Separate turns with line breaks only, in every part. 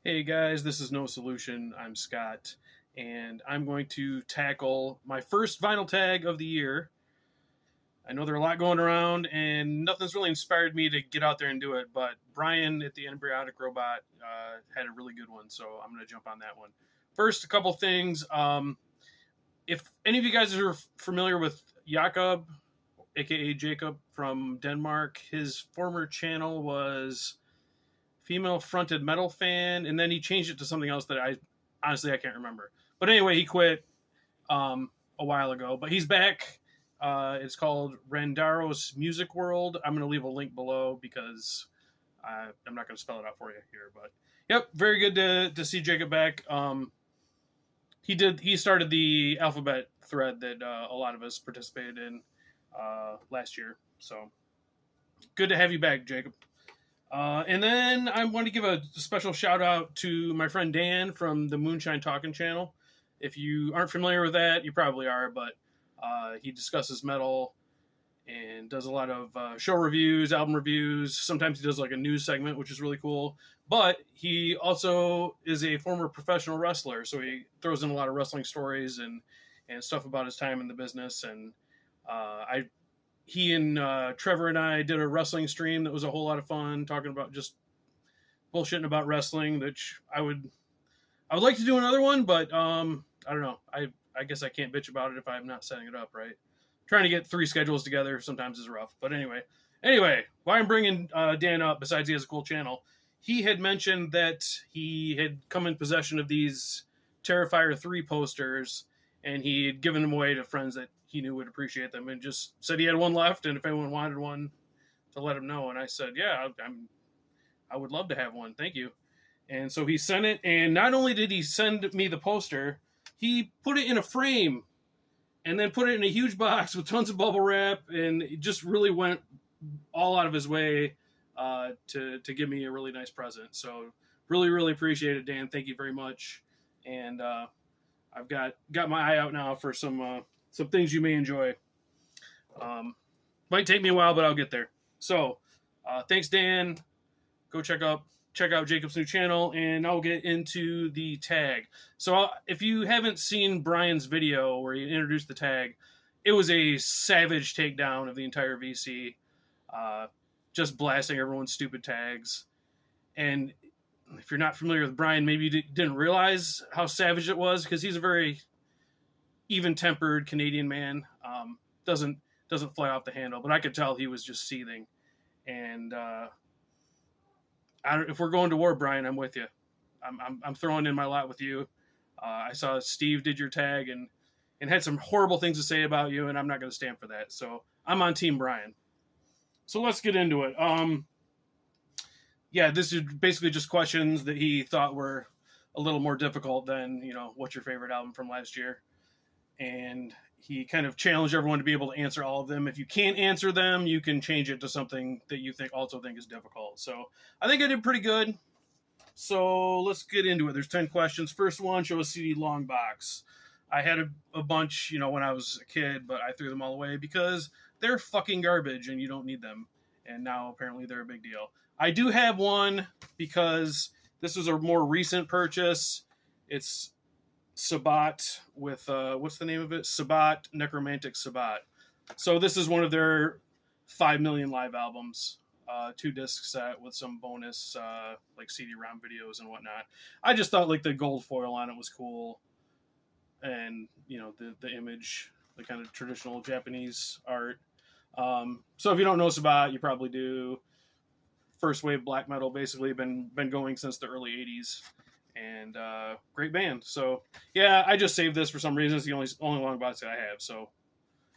Hey guys, this is No Solution. I'm Scott, and I'm going to tackle my first vinyl tag of the year. I know there are a lot going around, and nothing's really inspired me to get out there and do it, but Brian at the Embryonic Robot had a really good one, so I'm going to jump on that one. First, a couple things. If any of you guys are familiar with Jakob, aka Jacob from Denmark, his former channel was Female Fronted Metal Fan, and then he changed it to something else that I can't remember. But anyway, he quit a while ago, but he's back. It's called Randaro's Musicworld. I'm going to leave a link below because I'm not going to spell it out for you here. But yep, very good to see Jacob back. He started the alphabet thread that a lot of us participated in last year. So good to have you back, Jacob. And then I want to give a special shout out to my friend Dan from the Moonshine Talking channel. If you aren't familiar with that, you probably are, but he discusses metal and does a lot of show reviews, album reviews. Sometimes he does like a news segment, which is really cool. But he also is a former professional wrestler, so he throws in a lot of wrestling stories and stuff about his time in the business. And he and Trevor and I did a wrestling stream that was a whole lot of fun, talking about just bullshitting about wrestling. Which I would like to do another one, but I don't know. I guess I can't bitch about it if I'm not setting it up right. Trying to get 3 schedules together sometimes is rough. But anyway, why I'm bringing Dan up, besides he has a cool channel, he had mentioned that he had come in possession of these Terrifier 3 posters, and he had given them away to friends that he knew would appreciate them, and just said he had one left, and if anyone wanted one, to let him know. And I said, yeah, I would love to have one. Thank you. And so he sent it, and not only did he send me the poster, he put it in a frame and then put it in a huge box with tons of bubble wrap, and it just really went all out of his way to give me a really nice present. So really, really appreciate it, Dan. Thank you very much. And I've got my eye out now for some things you may enjoy. Might take me a while, but I'll get there. So thanks, Dan. Go check out Jacob's new channel, and I'll get into the tag. So if you haven't seen Brian's video where he introduced the tag, it was a savage takedown of the entire VC, just blasting everyone's stupid tags. And if you're not familiar with Brian, maybe you didn't realize how savage it was, because he's a very even-tempered Canadian man. Doesn't fly off the handle, but I could tell he was just seething. And if we're going to war, Brian, I'm with you. I'm throwing in my lot with you. I saw Steve did your tag and had some horrible things to say about you, and I'm not going to stand for that. So I'm on Team Brian. So let's get into it. Yeah, this is basically just questions that he thought were a little more difficult than, what's your favorite album from last year? And he kind of challenged everyone to be able to answer all of them. If you can't answer them, you can change it to something that you think is difficult. So I think I did pretty good. So let's get into it. There's 10 questions. First one, show a CD long box. I had a bunch, when I was a kid, but I threw them all away because they're fucking garbage and you don't need them. And now apparently they're a big deal. I do have one because this was a more recent purchase. It's Sabat with, what's the name of it? Sabat, Necromantic Sabat. So this is one of their 5 million live albums. 2-disc set with some bonus, like CD-ROM videos and whatnot. I just thought like the gold foil on it was cool. And, the image, the kind of traditional Japanese art. So if you don't know Sabat, you probably do. First wave black metal, basically been going since the early 80s. And great band. So yeah, I just saved this for some reason. It's the only long box that I have. So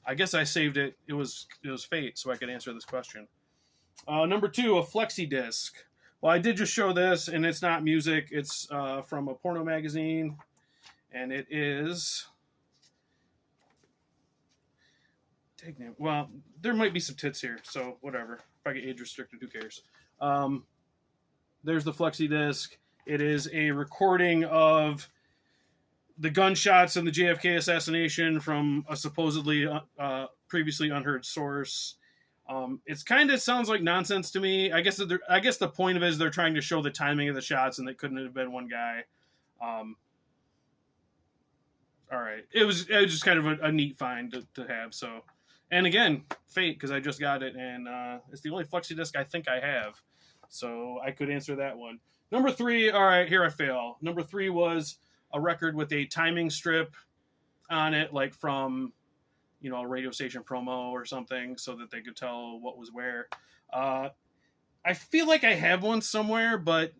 I guess I saved it. It was fate, so I could answer this question. Number 2, a flexi disc. Well, I did just show this, and it's not music. It's from a porno magazine, and it is. Well, there might be some tits here, so whatever. If I get age restricted, who cares? There's the flexi disc. It is a recording of the gunshots in the JFK assassination from a supposedly previously unheard source. It's kind of sounds like nonsense to me. I guess the point of it is they're trying to show the timing of the shots, and it couldn't have been one guy. All right, it was just kind of a neat find to have. So, and again, fate, because I just got it, and it's the only flexi disc I think I have, so I could answer that one. Number 3, all right, here I fail. Number 3 was a record with a timing strip on it, like from, you know, a radio station promo or something, so that they could tell what was where. I feel like I have one somewhere, but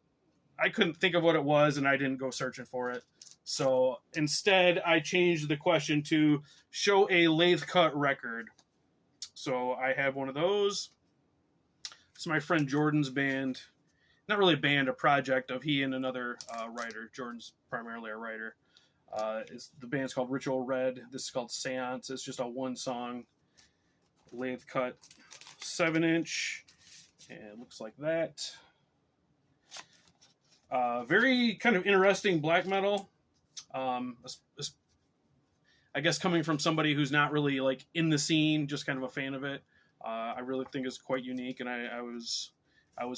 I couldn't think of what it was, and I didn't go searching for it. So instead, I changed the question to show a lathe cut record. So I have one of those. It's my friend Jordan's band. Not really a band, a project of he and another writer. Jordan's primarily a writer. The band's called Ritual Red. This is called Seance. It's just a 1-song lathe cut 7-inch. And it looks like that. Very kind of interesting black metal. I guess coming from somebody who's not really like in the scene, just kind of a fan of it. I really think it's quite unique, and I was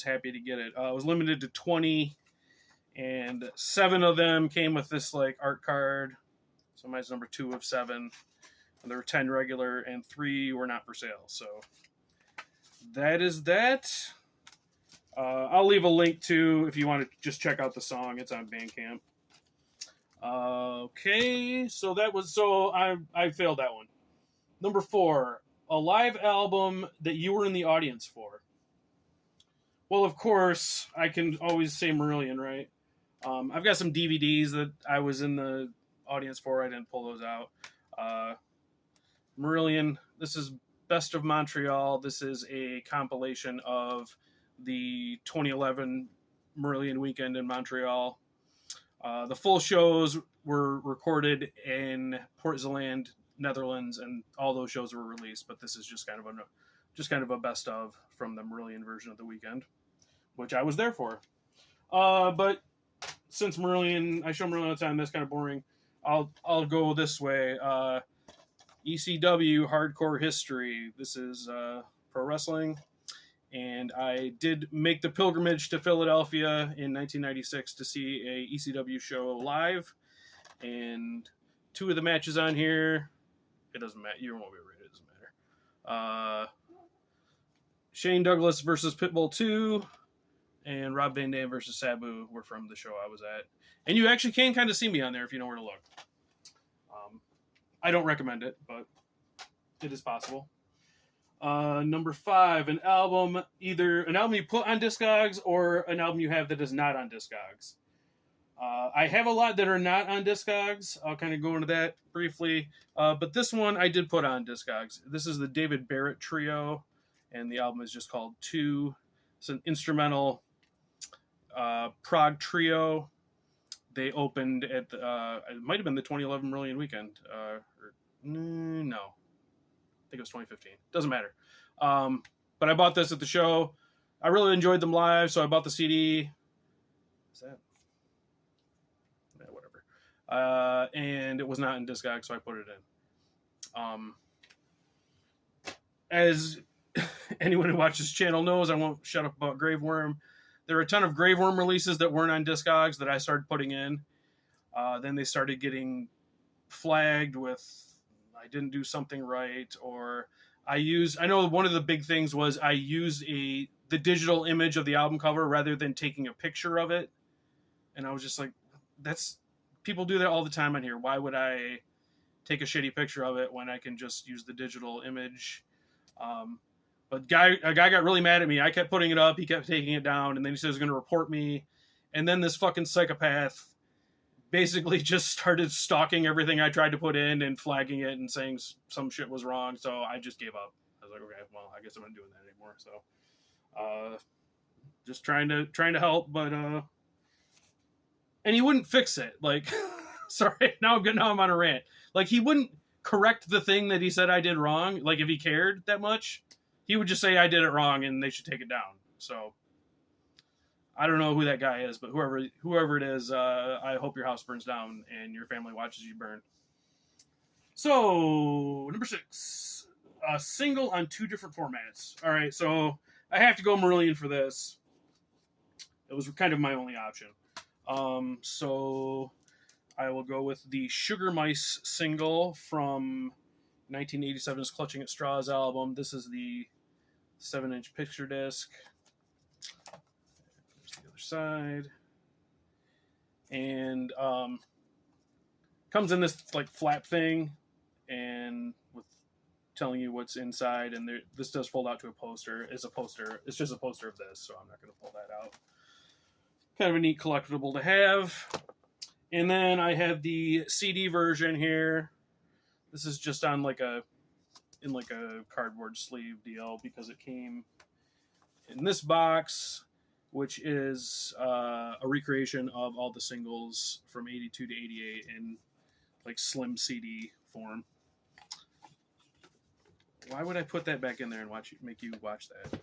happy to get it. I was limited to 20, and 7 of them came with this like art card. So mine's number 2 of 7. And there were 10 regular, and 3 were not for sale. So that is that. I'll leave a link to if you want to just check out the song. It's on Bandcamp. Okay, so I failed that one. Number 4, a live album that you were in the audience for. Well, of course, I can always say Marillion, right? I've got some DVDs that I was in the audience for. I didn't pull those out. Marillion, this is Best of Montreal. This is a compilation of the 2011 Marillion weekend in Montreal. The full shows were recorded in Port Zeeland, Netherlands, and all those shows were released. But this is just kind of a best of from the Marillion version of the weekend, which I was there for. But since Marillion, I show Marillion all the time, that's kind of boring. I'll go this way. ECW Hardcore History. This is pro wrestling. And I did make the pilgrimage to Philadelphia in 1996 to see a ECW show live. And 2 of the matches on here, it doesn't matter. You won't be right. It doesn't matter. Shane Douglas versus Pitbull 2 and Rob Van Dam versus Sabu were from the show I was at. And you actually can kind of see me on there if you know where to look. I don't recommend it, but it is possible. Number 5, an album you put on Discogs or an album you have that is not on Discogs. I have a lot that are not on Discogs. I'll kind of go into that briefly. But this one I did put on Discogs. This is the David Barrett Trio, and the album is just called 2. It's an instrumental prog trio. They opened at it might have been the 2011 Marillion weekend. No. I think it was 2015. Doesn't matter. But I bought this at the show. I really enjoyed them live, so I bought the CD. Is that? Yeah, whatever. And it was not in Discogs, so I put it in. As anyone who watches this channel knows, I won't shut up about Grave Worm. There are a ton of Grave Worm releases that weren't on Discogs that I started putting in. Then they started getting flagged with I didn't do something right, or I know one of the big things was I used the digital image of the album cover rather than taking a picture of it. And I was just like, people do that all the time on here. Why would I take a shitty picture of it when I can just use the digital image? But a guy got really mad at me. I kept putting it up. He kept taking it down. And then he said he was going to report me. And then this fucking psychopath basically just started stalking everything I tried to put in and flagging it and saying some shit was wrong. So I just gave up. I was like, okay, well, I guess I'm not doing that anymore. So, just trying to help, but, and he wouldn't fix it. Like, sorry, now I'm on a rant. Like, he wouldn't correct the thing that he said I did wrong. Like, if he cared that much, he would just say I did it wrong and they should take it down. So I don't know who that guy is, but whoever it is, I hope your house burns down and your family watches you burn. So, number 6. a single on 2 different formats. All right, so I have to go Marillion for this. It was kind of my only option. So I will go with the Sugar Mice single from 1987's Clutching at Straws album. This is the 7-inch picture disc. There's the other side. And comes in this like flap thing and with telling you what's inside, and this does fold out to a poster. It's just a poster of this, so I'm not going to pull that out. Kind of a neat collectible to have. And then I have the CD version here. This is just on in a cardboard sleeve deal because it came in this box, which is a recreation of all the singles from 82 to 88 in like slim CD form. Why would I put that back in there and make you watch that?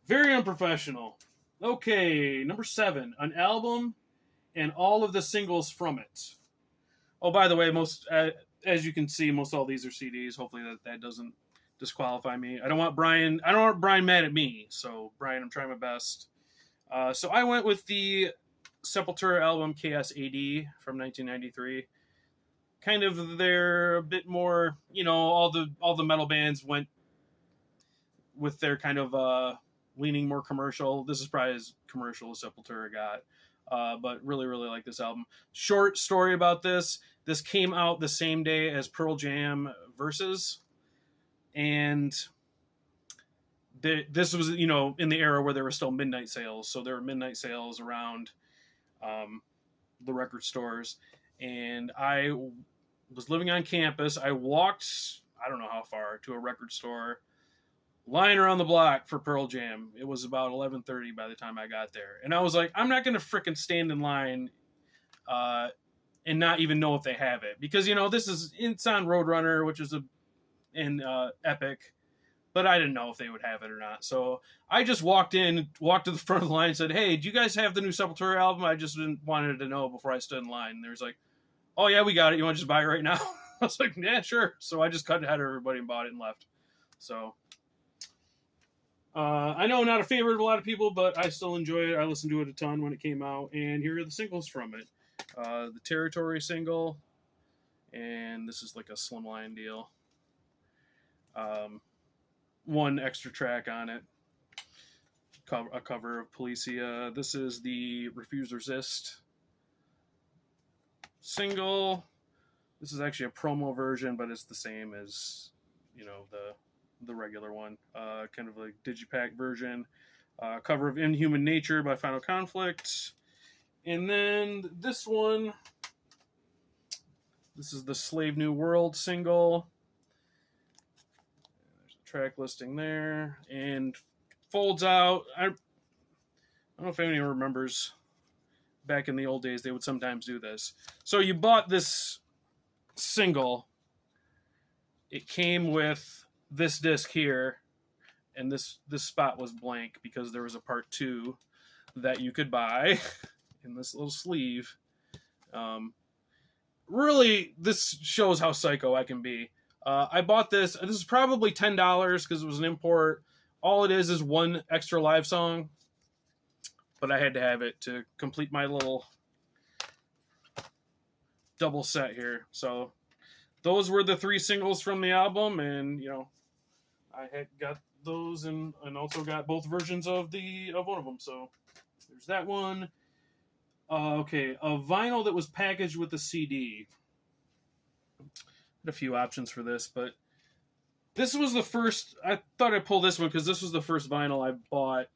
Very unprofessional. Okay, number 7, an album and all of the singles from it. Oh, by the way, as you can see, most all these are CDs. Hopefully that doesn't disqualify me. I don't want Brian mad at me. So Brian, I'm trying my best. So I went with the Sepultura album KSAD from 1993. Kind of they're a bit more, all the metal bands went with their kind of leaning more commercial. This is probably as commercial as Sepultura got. But really, really like this album. Short story about this. This came out the same day as Pearl Jam Versus. And this was, in the era where there were still midnight sales. So there were midnight sales around the record stores. And I was living on campus. I walked, I don't know how far, to a record store, lying around the block for Pearl Jam. It was about 11:30 by the time I got there. And I was like, I'm not going to frickin' stand in line and not even know if they have it. Because, it's on Roadrunner, which is an Epic. But I didn't know if they would have it or not. So I just walked to the front of the line and said, hey, do you guys have the new Sepultura album? I just wanted to know before I stood in line. And they was like, oh, yeah, we got it. You want to just buy it right now? I was like, yeah, sure. So I just cut ahead of everybody and bought it and left. So I know not a favorite of a lot of people, but I still enjoy it. I listened to it a ton when it came out. And here are the singles from it. The Territory single. And this is like a slimline deal. One extra track on it. A cover of Policia. This is the Refuse Resist single. This is actually a promo version, but it's the same as, the regular one. Kind of a digipack version. Cover of Inhuman Nature by Final Conflict. And then this one. This is the Slave New World single. Track listing there, and folds out. I don't know if anyone remembers back in the old days, they would sometimes do this. So you bought this single, it came with this disc here, and this spot was blank because there was a part 2 that you could buy in this little sleeve. Really, this shows how psycho I can be. I bought this. This is probably $10 because it was an import. All it is one extra live song. But I had to have it to complete my little double set here. So those were the 3 singles from the album. And, I had got those and also got both versions of one of them. So there's that one. Okay, a vinyl that was packaged with a CD. A few options for this, but this was the first. I thought I'd pull this one because this was the first vinyl I bought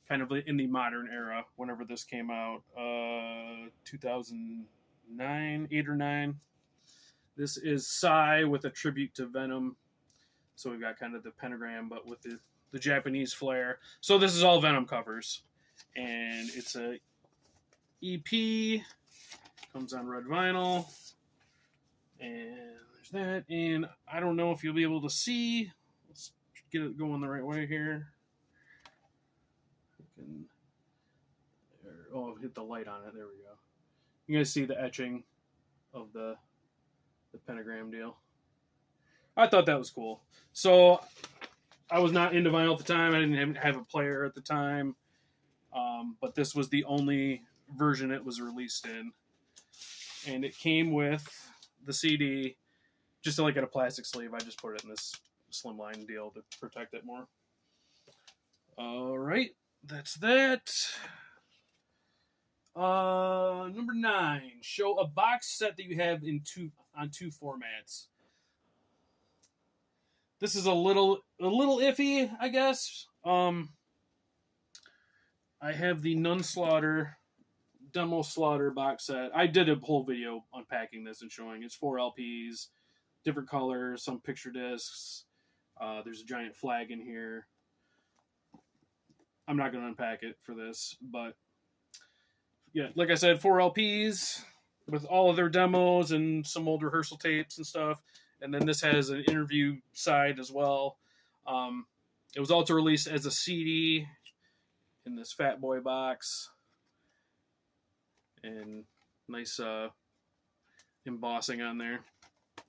kind of in the modern era whenever this came out, 2009, 8 or 9. This is Psy with a tribute to Venom, so we've got kind of the pentagram but with the Japanese flair. So this is all Venom covers, and it's a EP, comes on red vinyl. And there's that. And I don't know if you'll be able to see. Let's get it going the right way here. Hit the light on it. There we go. You guys see the etching of the pentagram deal. I thought that was cool. So I was not into vinyl at the time. I didn't have a player at the time. But this was the only version it was released in. And it came with the CD, just like in a plastic sleeve. I just put it in this slimline deal to protect it more. All right, that's that. Number 9, show a box set that you have on two formats. This is a little iffy, I guess. I have the Nun Slaughter Demo Slaughter box set. I did a whole video unpacking this and showing it's 4 LPs, different colors, some picture discs. There's a giant flag in here. I'm not going to unpack it for this, but yeah, like I said, 4 LPs with all of their demos and some old rehearsal tapes and stuff. And then this has an interview side as well. It was also released as a CD in this Fat Boy box. And nice embossing on there.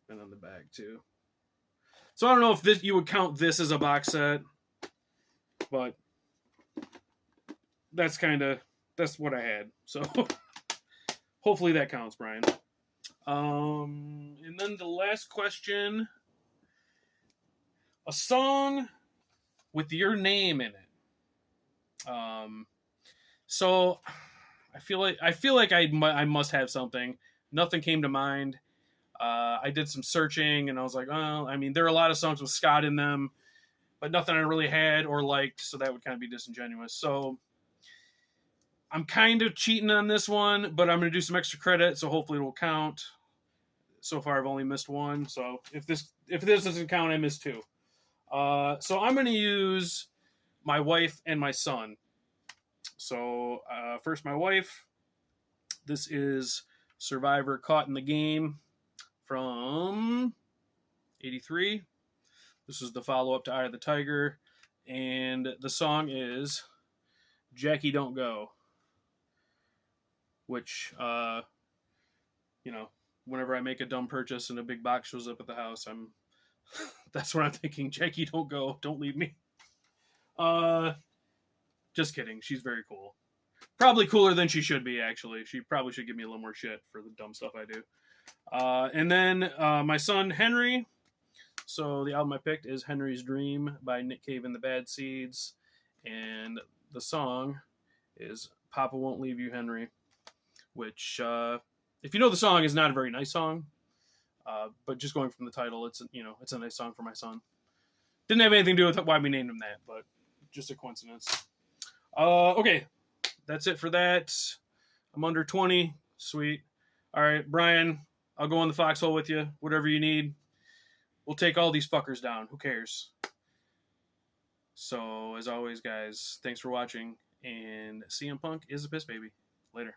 And on the back too. So I don't know if you would count this as a box set. But that's what I had. So hopefully that counts, Brian. And then the last question. A song with your name in it. So I feel like I must have something. Nothing came to mind. I did some searching and I was like, well, I mean, there are a lot of songs with Scott in them, but nothing I really had or liked, so that would kind of be disingenuous. So I'm kind of cheating on this one, but I'm going to do some extra credit, so hopefully it will count. So far, I've only missed one, so if this doesn't count, I missed 2. So I'm going to use my wife and my son. So first, my wife. This is Survivor Caught in the Game from '83. This is the follow-up to Eye of the Tiger, and the song is Jackie Don't Go, which, whenever I make a dumb purchase and a big box shows up at the house, that's what I'm thinking. Jackie, don't go. Don't leave me. Just kidding. She's very cool. Probably cooler than she should be, actually. She probably should give me a little more shit for the dumb stuff I do. And then my son, Henry. So the album I picked is Henry's Dream by Nick Cave and the Bad Seeds. And the song is Papa Won't Leave You, Henry. Which, if you know the song, is not a very nice song. But just going from the title, it's a nice song for my son. Didn't have anything to do with why we named him that, but just a coincidence. Okay, that's it for that. I'm under 20. Sweet. All right, Brian, I'll go in the foxhole with you. Whatever you need. We'll take all these fuckers down. Who cares? So, as always, guys, thanks for watching. And CM Punk is a piss baby. Later.